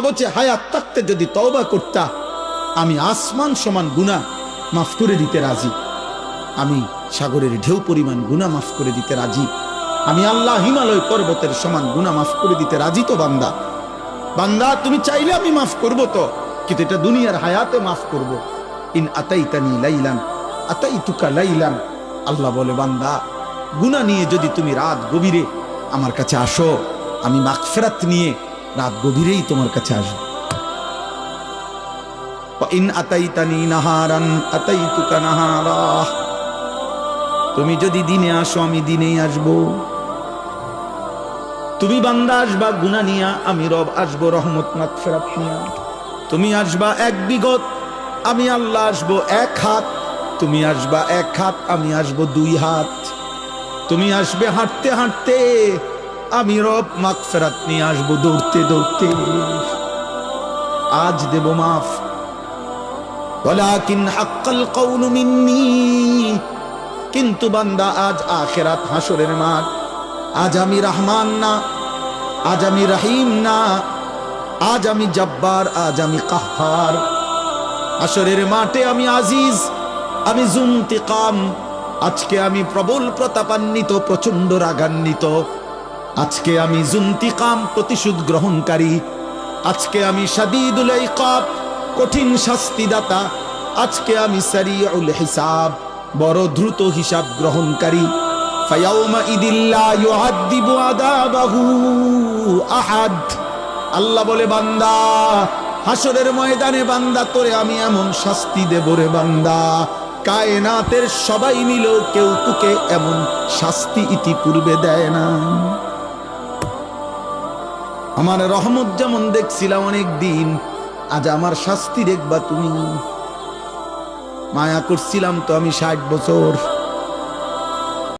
বলছে হায়াত থাকতে যদি তওবা করতা আমি আসমান সমান গুনাহ মাফ করে দিতে রাজি, আমি সাগরের ঢেউ পরিমাণ গুনাহ মাফ করে দিতে রাজি, আমি আল্লাহ হিমালয় পর্বতের সমান গুনাহ মাফ করে দিতে রাজি। তো বান্দা, বান্দা তুমি চাইলে আমি মাফ করব, তো কিন্তু এটা দুনিয়ার হায়াতে মাফ করব। ইন আতাইতানি লাইলান আতাইতুকা লাইলান, আল্লাহ বলে বান্দা গুনাহ নিয়ে যদি তুমি রাত গভীরে আমার কাছে আসো, আমি মাগফিরাত নিয়ে রাত গভীরেই তোমার কাছে আসব। ইন আতাইতানি নাহারান আতাইতুকা নাহারা, তুমি যদি দিনে আসো আমি দিনেই আসব। তুমি বান্দা আসবা গুনাহ নিয়া, আমি রব আসবো রহমত মাগফিরাত নিয়া। তুমি আসবা এক বিগত, আমি আল্লাহ আসবো এক হাত। তুমি আসবা এক হাত, আমি আসবো দুই হাত। তুমি আসবে হাঁটতে হাঁটতে, আমি রব মাগফিরাত নিয়ে আসবো দৌড়তে দৌড়তে। আজ দেব মাফ, ওয়ালাকিন হাক্কাল কওলু মিন্নি, কিন্তু বান্দা আজ আখিরাত হাসরের মাঠ। আজ আমি রহমান না, আজ আমি রহিম না, আজ আমি জব্বার, আজ আমি কাহ্হার। হাসরের মাঠে আমি আজিজ, আমি জুনতিকাম। আজকে আমি প্রবল প্রতাপান্বিত, প্রচন্ড রাগান্বিত। আজকে আমি জুনতিকাম, প্রতিশোধ গ্রহণকারী। আজকে আমি শাদীদুল ইকাব, কঠিন শাস্তিদাতা। আজকে আমি সারিউল হিসাব, বড় দ্রুত হিসাব গ্রহণকারী। ফায়াউমা ইদিল্লা ইউআযযিবু আযাবাহু আহাদ, আল্লাহ বলে বান্দা হাসরের ময়দানে বান্দা তোরে আমি এমন শাস্তি দেব রে বান্দা, কায়নাতের সবাই মিলেও কেউ তোকে এমন শাস্তি ইতিপূর্বে দেয় না। আমার রহমত যেমন দেখছিলাম অনেক দিন, আজ আমার শাস্তি দেখবা তুমি। মায়া করছিলাম তো আমি 60 বছর,